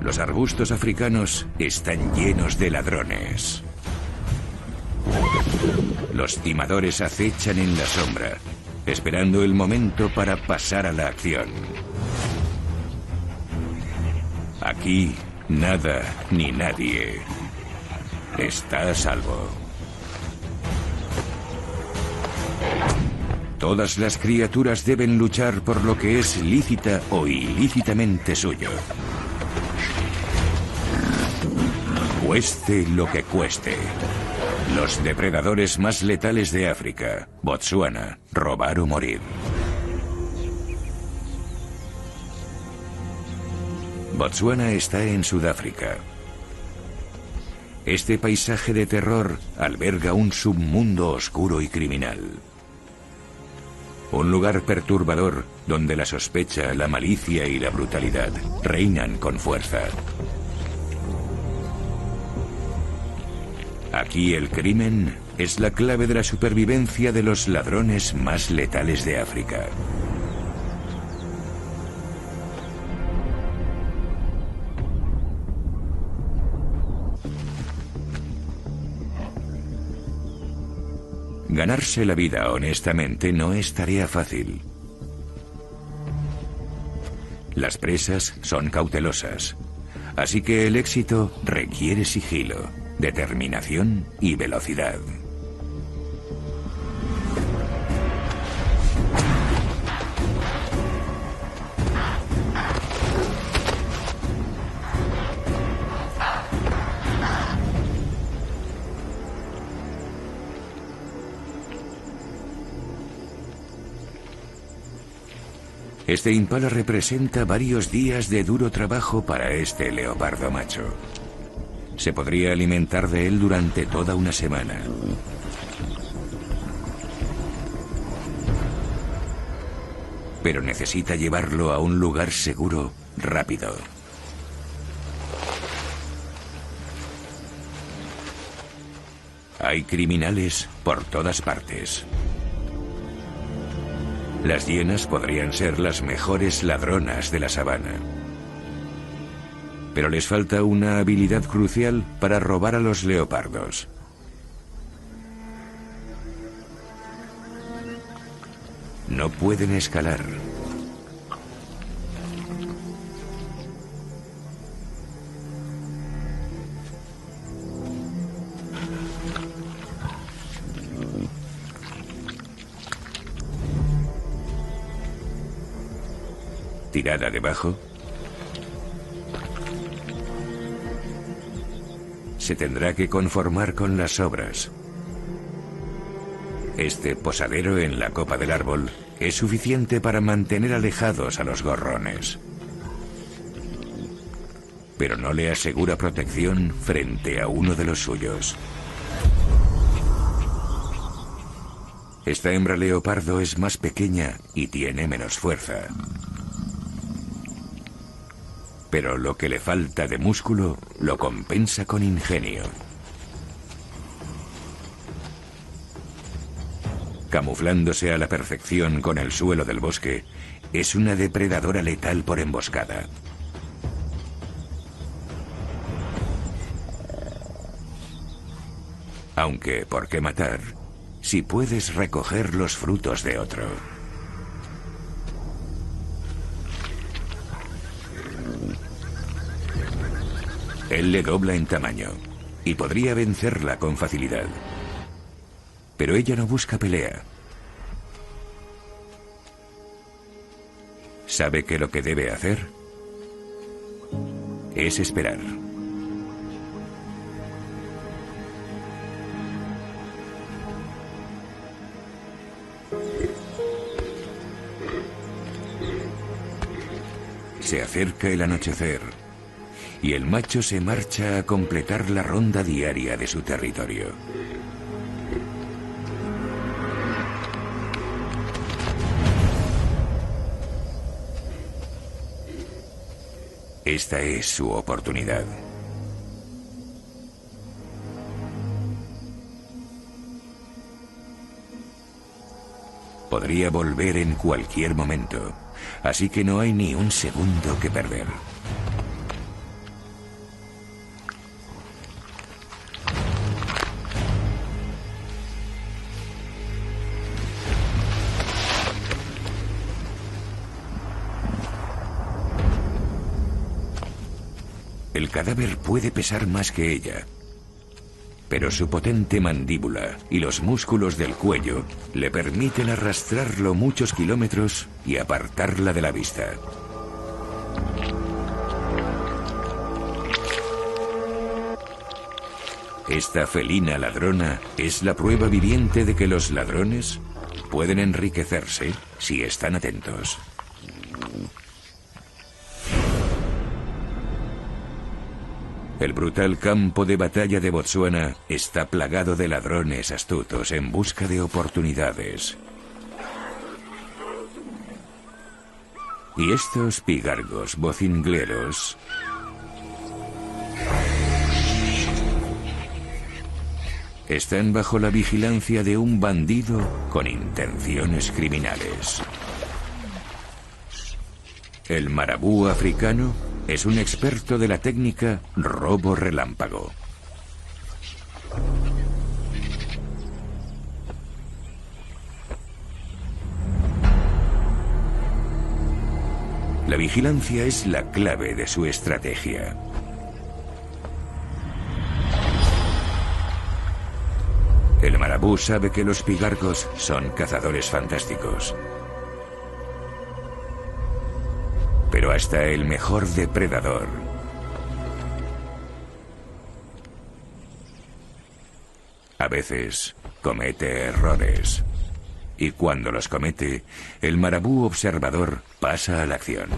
Los arbustos africanos están llenos de ladrones. Los timadores acechan en la sombra, esperando el momento para pasar a la acción. Aquí, nada ni nadie está a salvo. Todas las criaturas deben luchar por lo que es lícita o ilícitamente suyo. Cueste lo que cueste. Los depredadores más letales de África, Botsuana, robar o morir. Botsuana está en Sudáfrica. Este paisaje de terror alberga un submundo oscuro y criminal. Un lugar perturbador donde la sospecha, la malicia y la brutalidad reinan con fuerza. Aquí el crimen es la clave de la supervivencia de los ladrones más letales de África. Ganarse la vida honestamente no es tarea fácil. Las presas son cautelosas, así que el éxito requiere sigilo, determinación y velocidad. Este impala representa varios días de duro trabajo para este leopardo macho. Se podría alimentar de él durante toda una semana. Pero necesita llevarlo a un lugar seguro, rápido. Hay criminales por todas partes. Las hienas podrían ser las mejores ladronas de la sabana. Pero les falta una habilidad crucial para robar a los leopardos. No pueden escalar. Tirada debajo. Se tendrá que conformar con las sobras. Este posadero en la copa del árbol es suficiente para mantener alejados a los gorrones. Pero no le asegura protección frente a uno de los suyos. Esta hembra leopardo es más pequeña y tiene menos fuerza. Pero lo que le falta de músculo lo compensa con ingenio. Camuflándose a la perfección con el suelo del bosque, es una depredadora letal por emboscada. Aunque, ¿por qué matar si puedes recoger los frutos de otro? Él le dobla en tamaño y podría vencerla con facilidad. Pero ella no busca pelea. Sabe que lo que debe hacer es esperar. Se acerca el anochecer y el macho se marcha a completar la ronda diaria de su territorio. Esta es su oportunidad. Podría volver en cualquier momento, así que no hay ni un segundo que perder. El cadáver puede pesar más que ella, pero su potente mandíbula y los músculos del cuello le permiten arrastrarlo muchos kilómetros y apartarla de la vista. Esta felina ladrona es la prueba viviente de que los ladrones pueden enriquecerse si están atentos. El brutal campo de batalla de Botsuana está plagado de ladrones astutos en busca de oportunidades. Y estos pigargos vocingleros están bajo la vigilancia de un bandido con intenciones criminales. El marabú africano es un experto de la técnica robo relámpago. La vigilancia es la clave de su estrategia. El marabú sabe que los pigargos son cazadores fantásticos. Pero hasta el mejor depredador a veces comete errores. Y cuando los comete, el marabú observador pasa a la acción.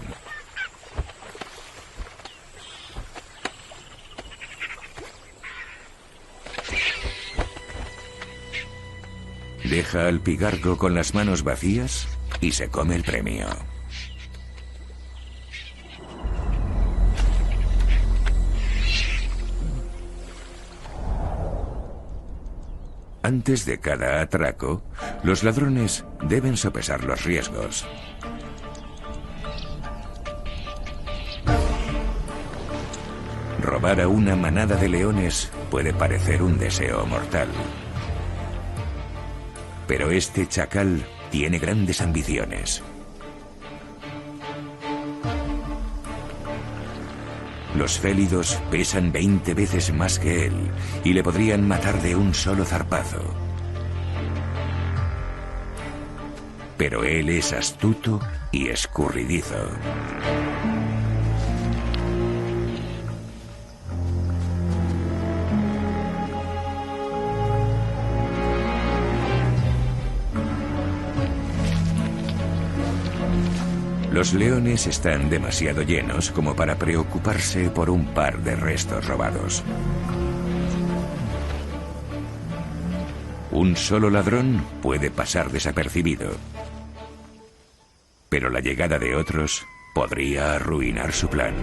Deja al pigargo con las manos vacías y se come el premio. Antes de cada atraco, los ladrones deben sopesar los riesgos. Robar a una manada de leones puede parecer un deseo mortal. Pero este chacal tiene grandes ambiciones. Los félidos pesan 20 veces más que él y le podrían matar de un solo zarpazo. Pero él es astuto y escurridizo. Los leones están demasiado llenos como para preocuparse por un par de restos robados. Un solo ladrón puede pasar desapercibido, pero la llegada de otros podría arruinar su plan.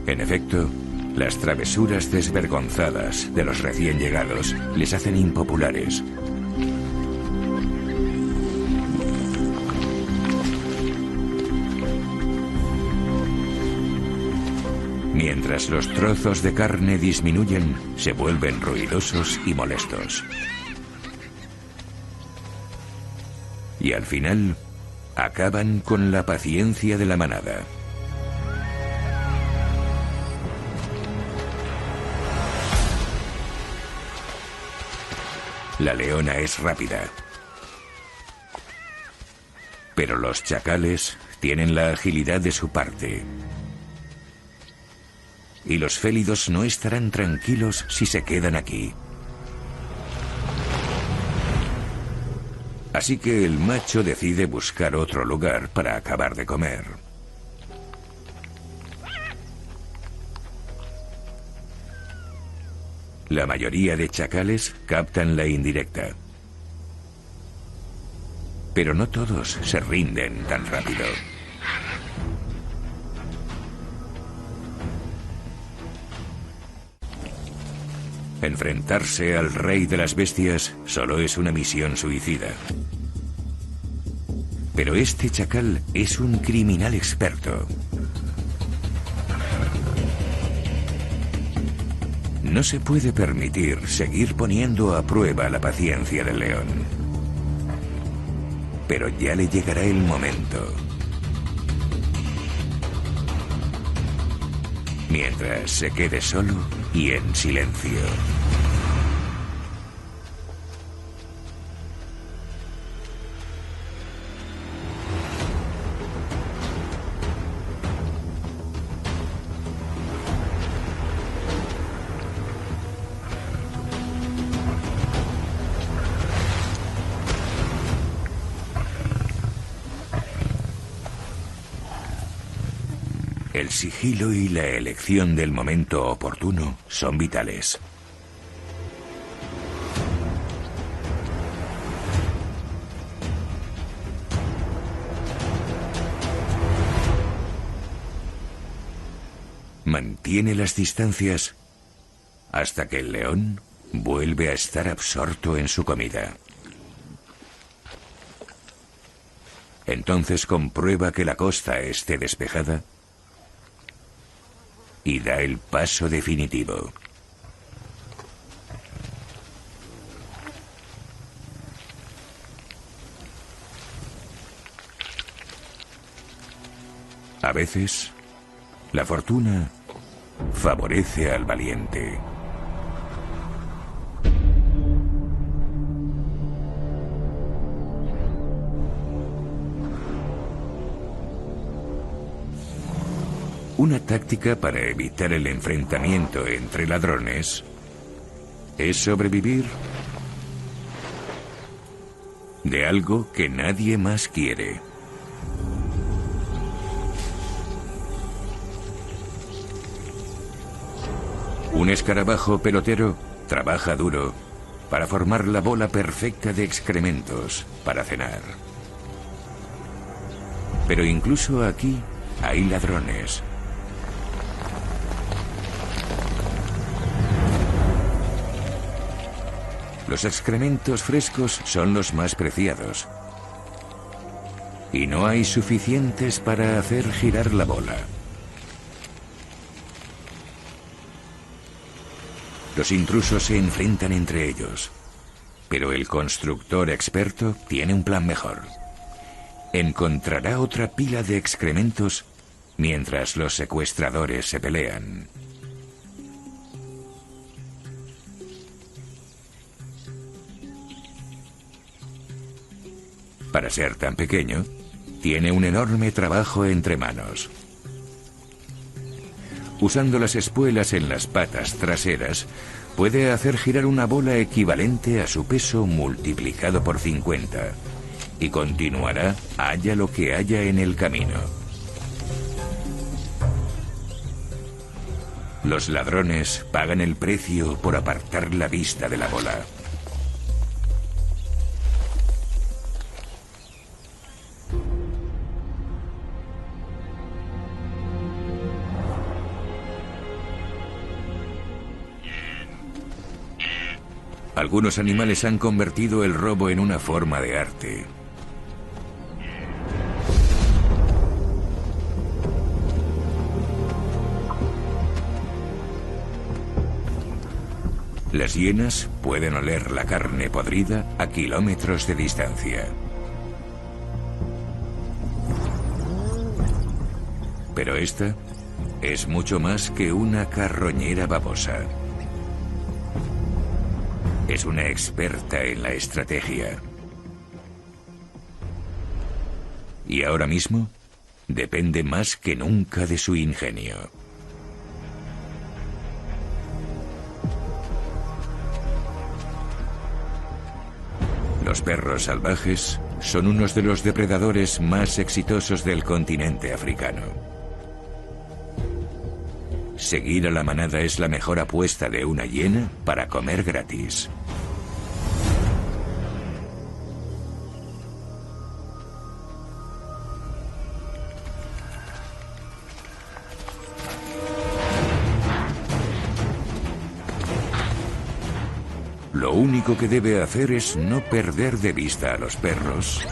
En efecto, las travesuras desvergonzadas de los recién llegados les hacen impopulares. Mientras los trozos de carne disminuyen, se vuelven ruidosos y molestos. Y al final, acaban con la paciencia de la manada. La leona es rápida, pero los chacales tienen la agilidad de su parte. Y los félidos no estarán tranquilos si se quedan aquí. Así que el macho decide buscar otro lugar para acabar de comer. La mayoría de chacales captan la indirecta. Pero no todos se rinden tan rápido. Enfrentarse al rey de las bestias solo es una misión suicida. Pero este chacal es un criminal experto. No se puede permitir seguir poniendo a prueba la paciencia del león. Pero ya le llegará el momento. Mientras se quede solo y en silencio. El sigilo y la elección del momento oportuno son vitales. Mantiene las distancias hasta que el león vuelve a estar absorto en su comida. Entonces comprueba que la costa esté despejada y da el paso definitivo. A veces, la fortuna favorece al valiente. Una táctica para evitar el enfrentamiento entre ladrones es sobrevivir de algo que nadie más quiere. Un escarabajo pelotero trabaja duro para formar la bola perfecta de excrementos para cenar. Pero incluso aquí hay ladrones. Los excrementos frescos son los más preciados. Y no hay suficientes para hacer girar la bola. Los intrusos se enfrentan entre ellos. Pero el constructor experto tiene un plan mejor. Encontrará otra pila de excrementos mientras los secuestradores se pelean. Para ser tan pequeño, tiene un enorme trabajo entre manos. Usando las espuelas en las patas traseras, puede hacer girar una bola equivalente a su peso multiplicado por 50, y continuará haya lo que haya en el camino. Los ladrones pagan el precio por apartar la vista de la bola. Algunos animales han convertido el robo en una forma de arte. Las hienas pueden oler la carne podrida a kilómetros de distancia. Pero esta es mucho más que una carroñera babosa. Es una experta en la estrategia. Y ahora mismo depende más que nunca de su ingenio. Los perros salvajes son unos de los depredadores más exitosos del continente africano. Seguir a la manada es la mejor apuesta de una hiena para comer gratis. Lo único que debe hacer es no perder de vista a los perros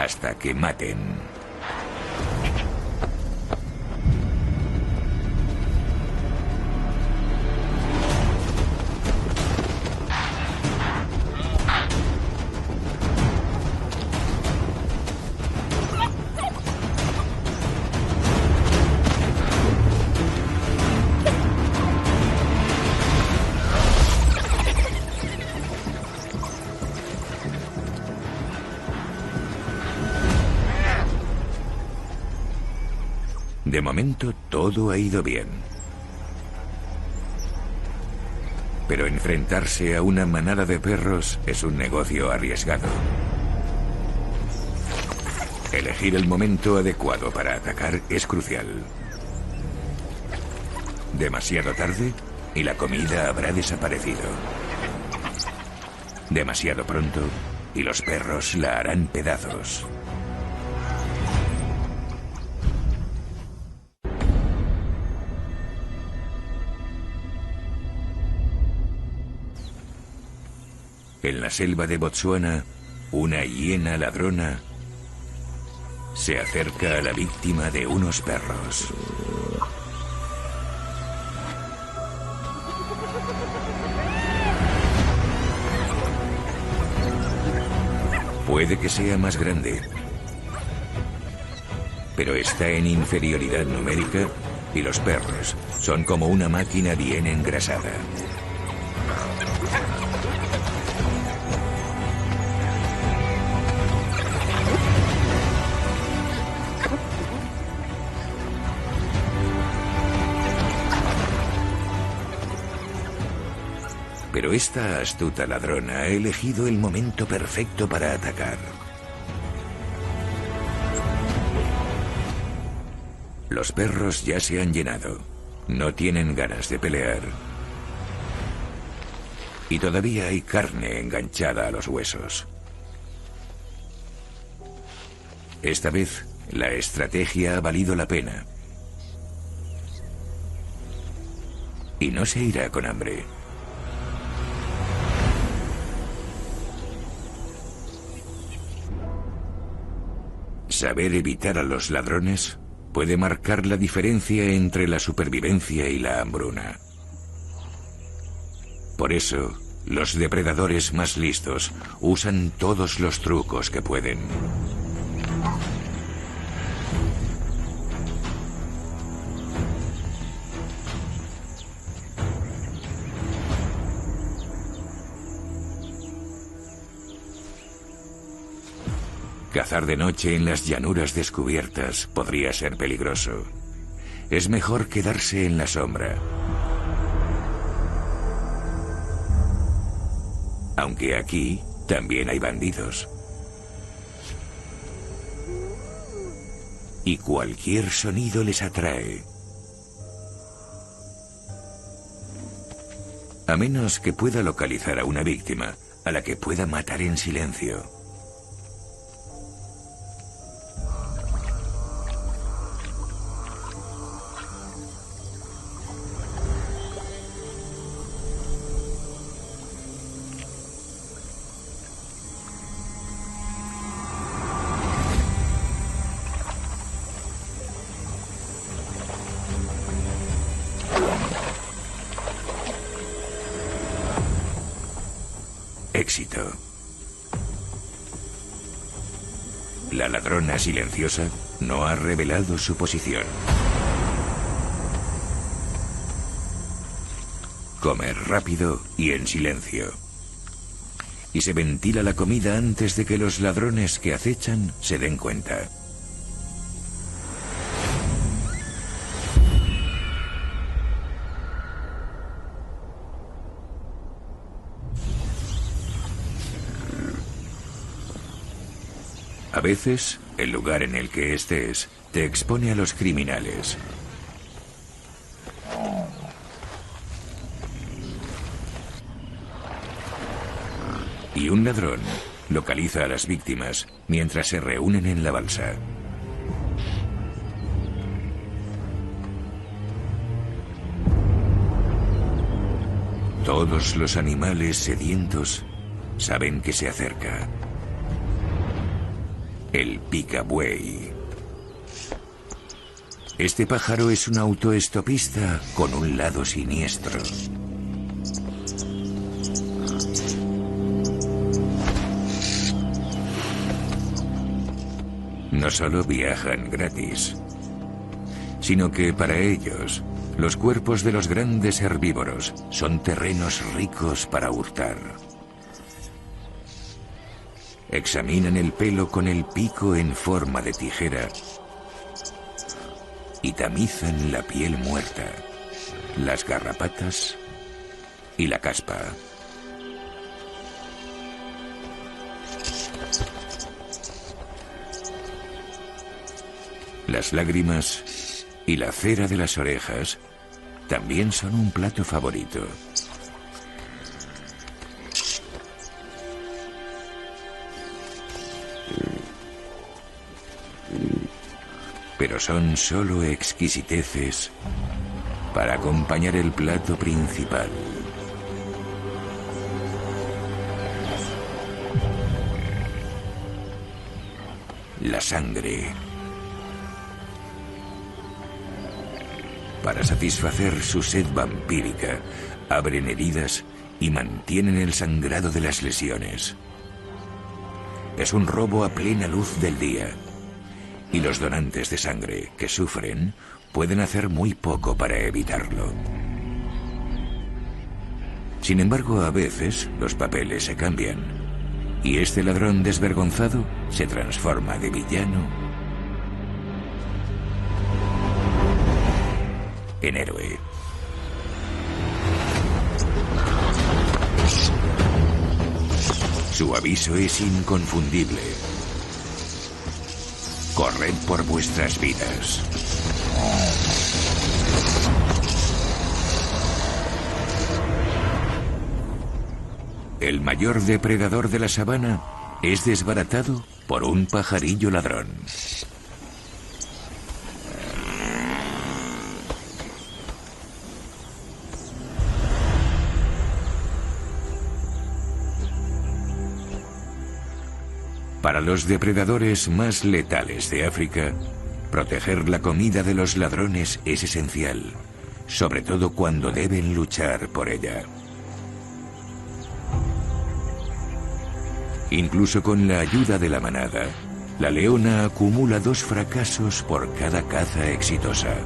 hasta que maten. De momento todo ha ido bien. Pero enfrentarse a una manada de perros es un negocio arriesgado. Elegir el momento adecuado para atacar es crucial. Demasiado tarde y la comida habrá desaparecido. Demasiado pronto y los perros la harán pedazos. En la selva de Botsuana, una hiena ladrona se acerca a la víctima de unos perros. Puede que sea más grande, pero está en inferioridad numérica y los perros son como una máquina bien engrasada. Pero esta astuta ladrona ha elegido el momento perfecto para atacar. Los perros ya se han llenado. No tienen ganas de pelear. Y todavía hay carne enganchada a los huesos. Esta vez, la estrategia ha valido la pena. Y no se irá con hambre. Saber evitar a los ladrones puede marcar la diferencia entre la supervivencia y la hambruna. Por eso, los depredadores más listos usan todos los trucos que pueden. Cazar de noche en las llanuras descubiertas podría ser peligroso. Es mejor quedarse en la sombra. Aunque aquí también hay bandidos. Y cualquier sonido les atrae. A menos que pueda localizar a una víctima a la que pueda matar en silencio. Éxito. La ladrona silenciosa no ha revelado su posición. Come rápido y en silencio. Y se ventila la comida antes de que los ladrones que acechan se den cuenta. A veces, el lugar en el que estés te expone a los criminales. Y un ladrón localiza a las víctimas mientras se reúnen en la balsa. Todos los animales sedientos saben que se acerca. El picabuey. Este pájaro es un autoestopista con un lado siniestro. No solo viajan gratis, sino que para ellos, los cuerpos de los grandes herbívoros son terrenos ricos para hurtar. Examinan el pelo con el pico en forma de tijera y tamizan la piel muerta, las garrapatas y la caspa. Las lágrimas y la cera de las orejas también son un plato favorito. Pero son solo exquisiteces para acompañar el plato principal. La sangre. Para satisfacer su sed vampírica, abren heridas y mantienen el sangrado de las lesiones. Es un robo a plena luz del día. Y los donantes de sangre que sufren pueden hacer muy poco para evitarlo. Sin embargo, a veces los papeles se cambian y este ladrón desvergonzado se transforma de villano en héroe. Su aviso es inconfundible. Corred por vuestras vidas. El mayor depredador de la sabana es desbaratado por un pajarillo ladrón. Para los depredadores más letales de África, proteger la comida de los ladrones es esencial, sobre todo cuando deben luchar por ella. Incluso con la ayuda de la manada, la leona acumula 2 fracasos por cada caza exitosa.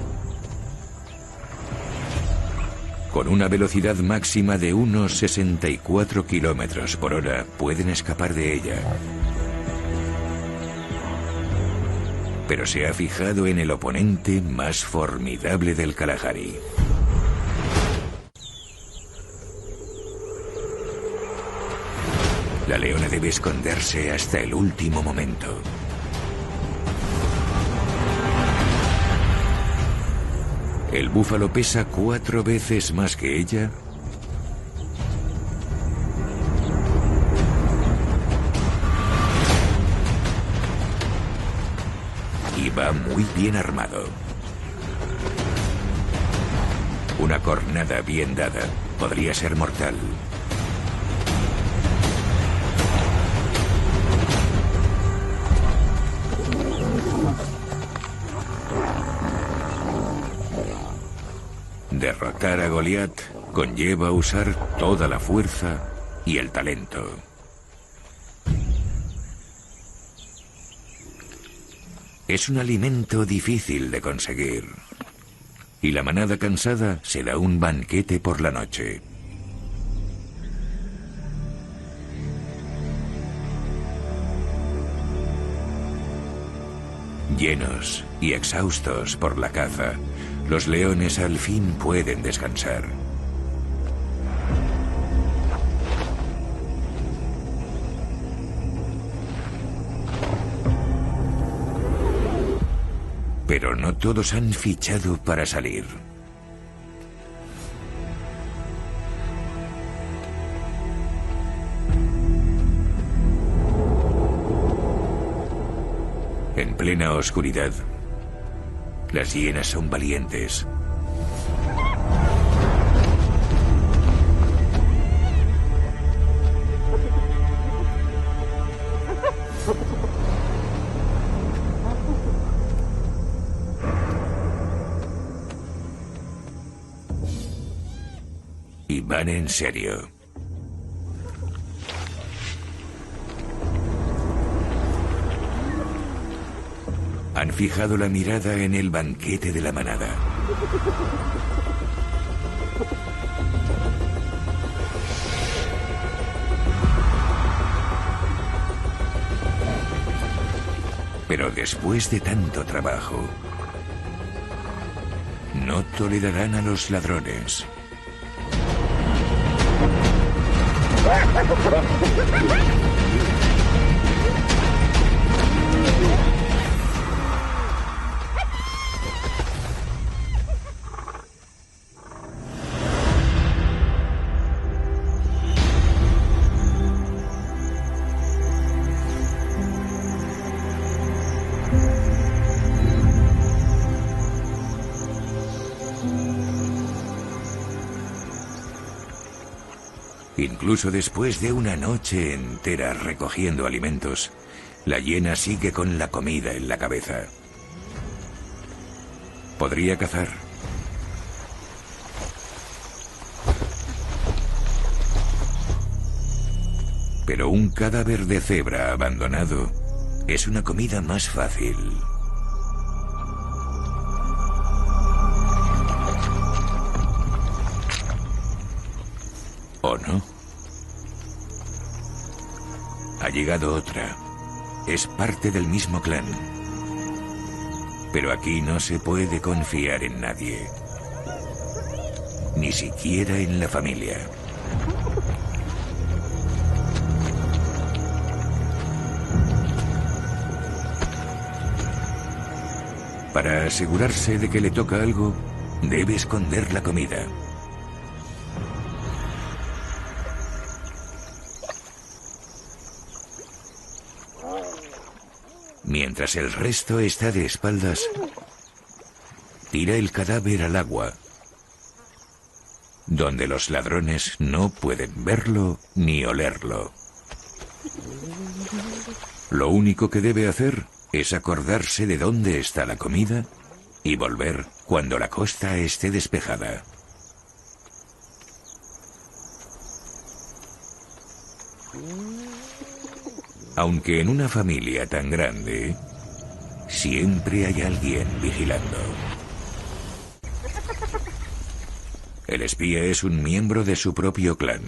Con una velocidad máxima de unos 64 kilómetros por hora, pueden escapar de ella. Pero se ha fijado en el oponente más formidable del Kalahari. La leona debe esconderse hasta el último momento. El búfalo pesa 4 veces más que ella y va muy bien armado. Una cornada bien dada podría ser mortal. Derrotar a Goliat conlleva usar toda la fuerza y el talento. Es un alimento difícil de conseguir, y la manada cansada se da un banquete por la noche. Llenos y exhaustos por la caza, los leones al fin pueden descansar. Pero no todos han fichado para salir. En plena oscuridad, las hienas son valientes. Y van en serio. Han fijado la mirada en el banquete de la manada. Pero después de tanto trabajo, no tolerarán a los ladrones. Incluso después de una noche entera recogiendo alimentos, la hiena sigue con la comida en la cabeza. Podría cazar. Pero un cadáver de cebra abandonado es una comida más fácil. ¿O no? Ha llegado otra. Es parte del mismo clan. Pero aquí no se puede confiar en nadie. Ni siquiera en la familia. Para asegurarse de que le toca algo, debe esconder la comida. Mientras el resto está de espaldas, tira el cadáver al agua, donde los ladrones no pueden verlo ni olerlo. Lo único que debe hacer es acordarse de dónde está la comida y volver cuando la costa esté despejada. Aunque en una familia tan grande, siempre hay alguien vigilando. El espía es un miembro de su propio clan.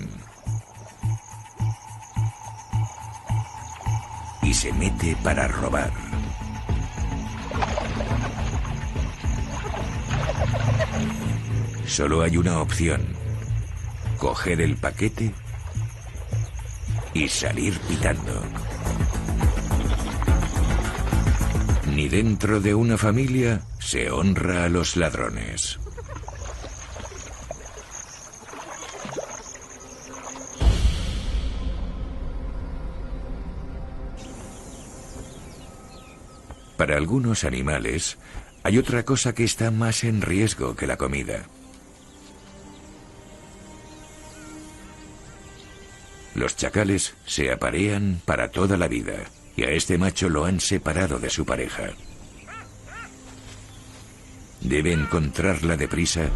Y se mete para robar. Solo hay una opción: coger el paquete y salir pitando. Ni dentro de una familia se honra a los ladrones. Para algunos animales, hay otra cosa que está más en riesgo que la comida. Los chacales se aparean para toda la vida, y a este macho lo han separado de su pareja. Debe encontrarla deprisa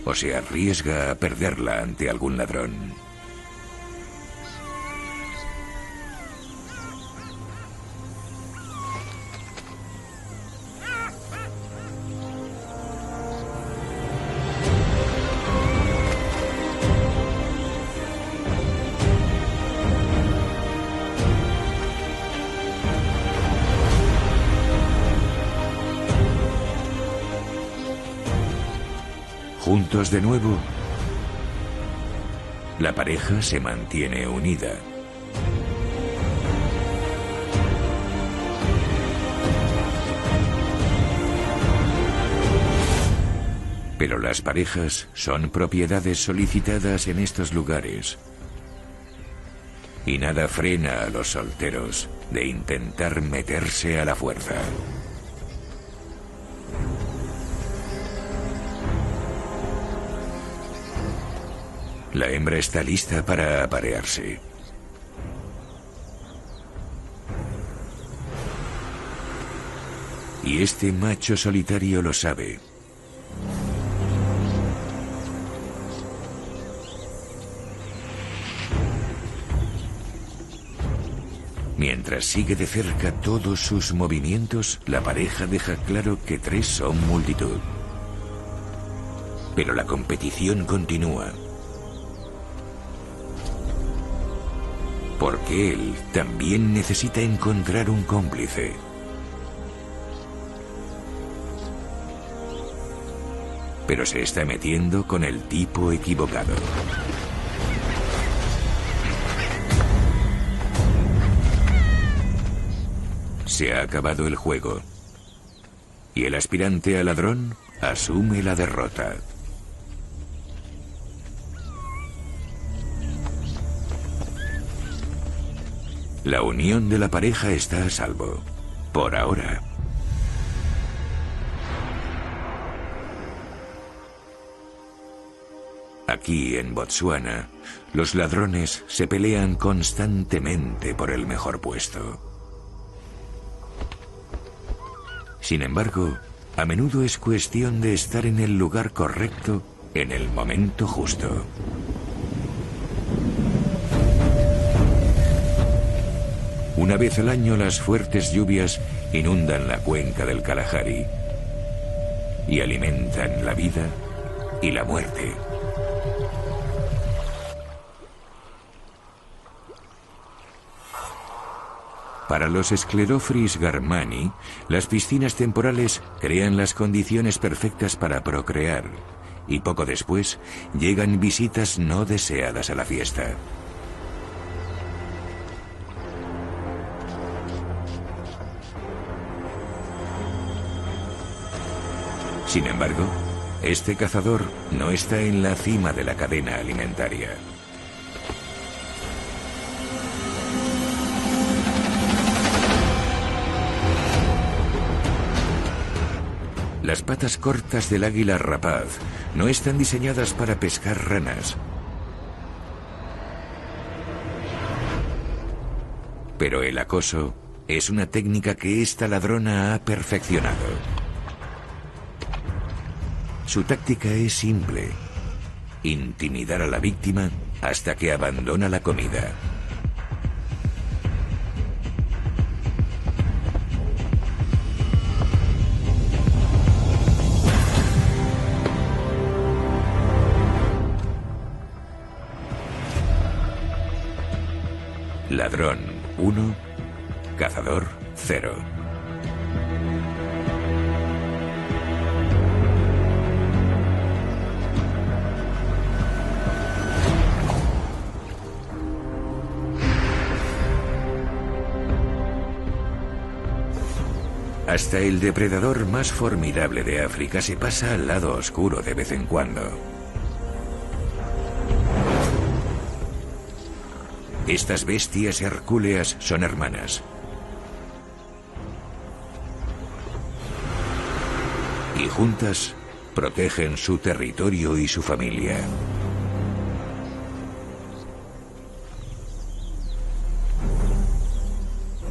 o se arriesga a perderla ante algún ladrón. Juntos de nuevo, la pareja se mantiene unida. Pero las parejas son propiedades solicitadas en estos lugares. Y nada frena a los solteros de intentar meterse a la fuerza. La hembra está lista para aparearse. Y este macho solitario lo sabe. Mientras sigue de cerca todos sus movimientos, la pareja deja claro que 3 son multitud. Pero la competición continúa. Porque él también necesita encontrar un cómplice. pero se está metiendo con el tipo equivocado. Se ha acabado el juego y el aspirante a ladrón asume la derrota. La unión de la pareja está a salvo, por ahora. Aquí en Botsuana, los ladrones se pelean constantemente por el mejor puesto. Sin embargo, a menudo es cuestión de estar en el lugar correcto en el momento justo. Una vez al año las fuertes lluvias inundan la cuenca del Kalahari y alimentan la vida y la muerte. Para los Sclerophrys garmani, las piscinas temporales crean las condiciones perfectas para procrear, y poco después llegan visitas no deseadas a la fiesta. Sin embargo, este cazador no está en la cima de la cadena alimentaria. Las patas cortas del águila rapaz no están diseñadas para pescar ranas. Pero el acoso es una técnica que esta ladrona ha perfeccionado. Su táctica es simple: intimidar a la víctima hasta que abandona la comida. Ladrón 1, cazador 0. Hasta el depredador más formidable de África se pasa al lado oscuro de vez en cuando. Estas bestias hercúleas son hermanas. Y juntas protegen su territorio y su familia.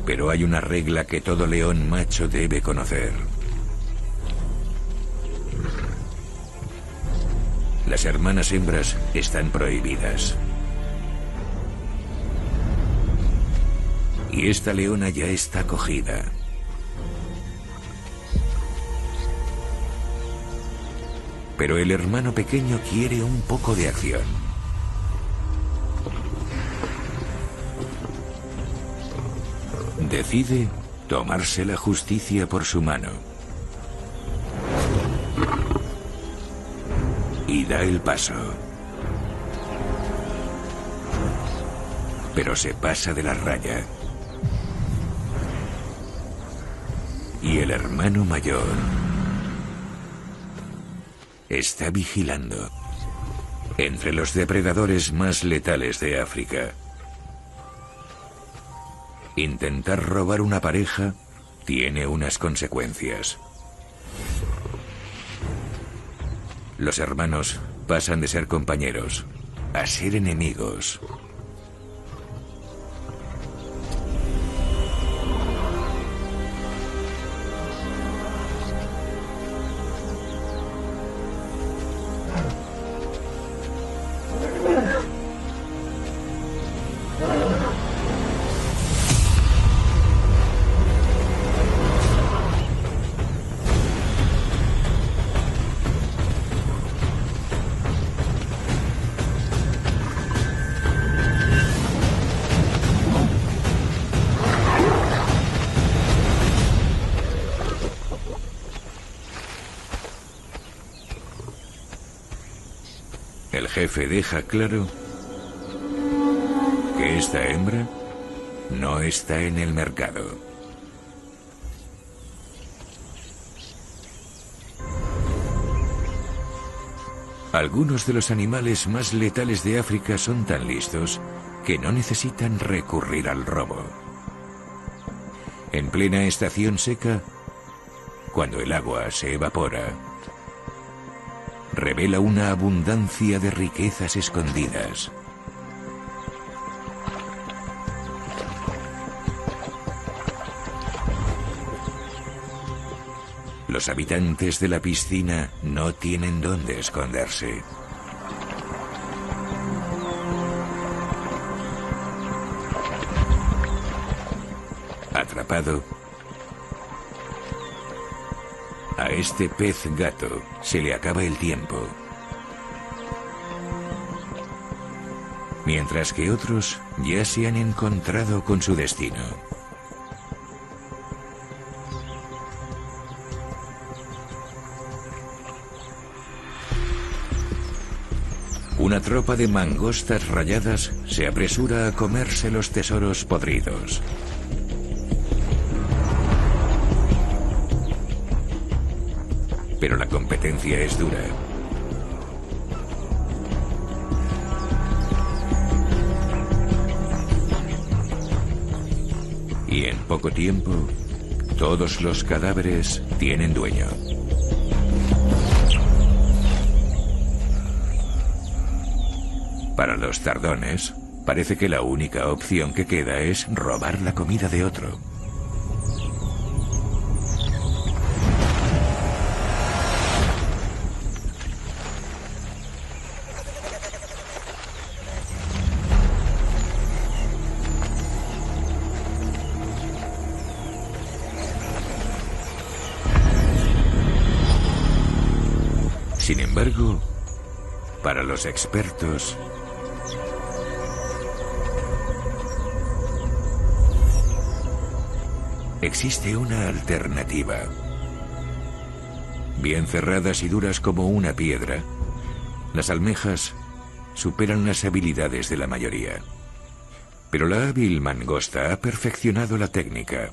Pero hay una regla que todo león macho debe conocer. Las hermanas hembras están prohibidas. Y esta leona ya está cogida. Pero el hermano pequeño quiere un poco de acción. Decide tomarse la justicia por su mano. Y da el paso. Pero se pasa de la raya. Y el hermano mayor está vigilando. Entre los depredadores más letales de África, intentar robar una pareja tiene unas consecuencias. Los hermanos pasan de ser compañeros a ser enemigos. El jefe deja claro que esta hembra no está en el mercado. Algunos de los animales más letales de África son tan listos que no necesitan recurrir al robo. En plena estación seca, cuando el agua se evapora, revela una abundancia de riquezas escondidas. Los habitantes de la piscina no tienen dónde esconderse. Atrapado, a este pez gato se le acaba el tiempo, mientras que otros ya se han encontrado con su destino. Una tropa de mangostas rayadas se apresura a comerse los tesoros podridos. Pero la competencia es dura. Y en poco tiempo, todos los cadáveres tienen dueño. Para los tardones, parece que la única opción que queda es robar la comida de otro. Sin embargo, para los expertos, existe una alternativa. Bien cerradas y duras como una piedra, las almejas superan las habilidades de la mayoría. Pero la hábil mangosta ha perfeccionado la técnica.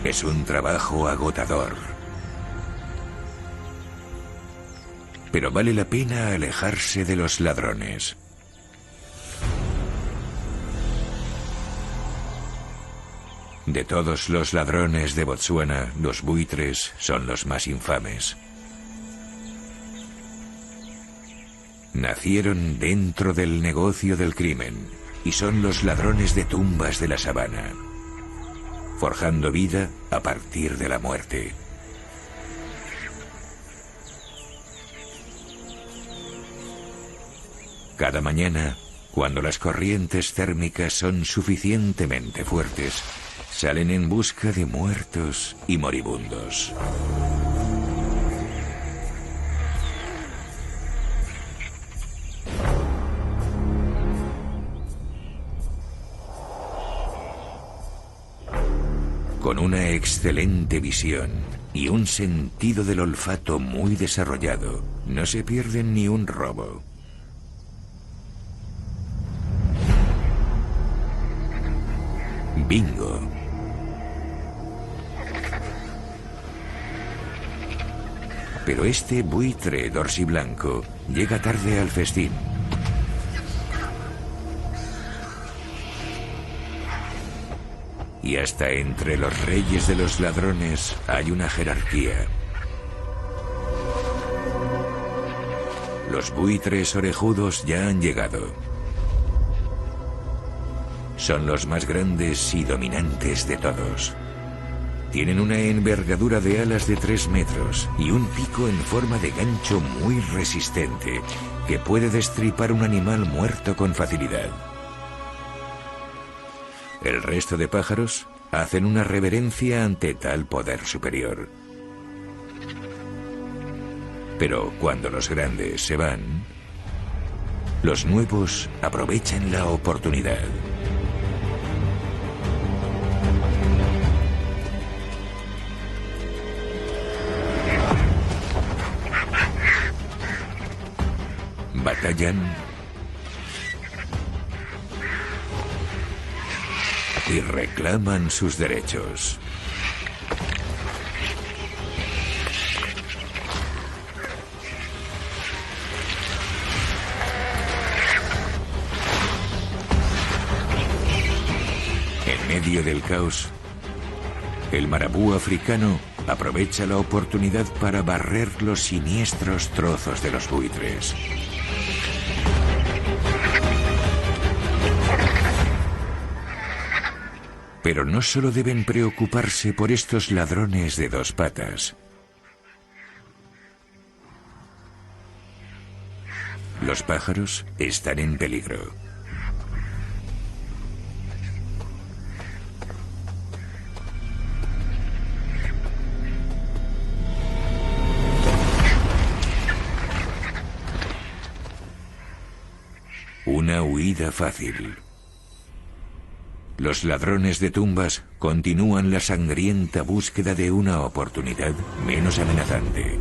Es un trabajo agotador, pero vale la pena alejarse de los ladrones. De todos los ladrones de Botsuana, los buitres son los más infames. Nacieron dentro del negocio del crimen y son los ladrones de tumbas de la sabana, forjando vida a partir de la muerte. Cada mañana, cuando las corrientes térmicas son suficientemente fuertes, salen en busca de muertos y moribundos. Con una excelente visión y un sentido del olfato muy desarrollado, no se pierden ni un robo. Bingo. Pero este buitre dorsiblanco llega tarde al festín. Y hasta entre los reyes de los ladrones hay una jerarquía. Los buitres orejudos ya han llegado. Son los más grandes y dominantes de todos. Tienen una envergadura de alas de 3 metros y un pico en forma de gancho muy resistente que puede destripar un animal muerto con facilidad. El resto de pájaros hacen una reverencia ante tal poder superior. Pero cuando los grandes se van, Los nuevos aprovechan la oportunidad. Batallan y reclaman sus derechos. En medio del caos, el marabú africano aprovecha la oportunidad para barrer los siniestros trozos de los buitres. Pero no solo deben preocuparse por estos ladrones de dos patas. Los pájaros están en peligro. Una huida fácil. Los ladrones de tumbas continúan la sangrienta búsqueda de una oportunidad menos amenazante.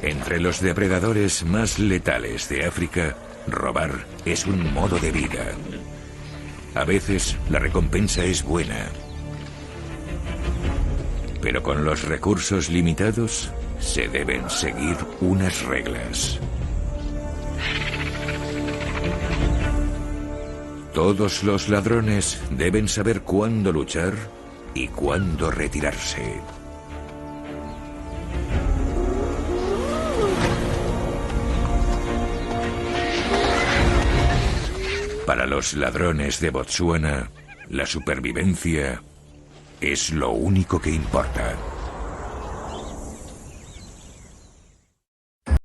Entre los depredadores más letales de África, robar es un modo de vida. A veces la recompensa es buena. Pero con los recursos limitados, se deben seguir unas reglas. Todos los ladrones deben saber cuándo luchar y cuándo retirarse. Para los ladrones de Botsuana, la supervivencia es lo único que importa.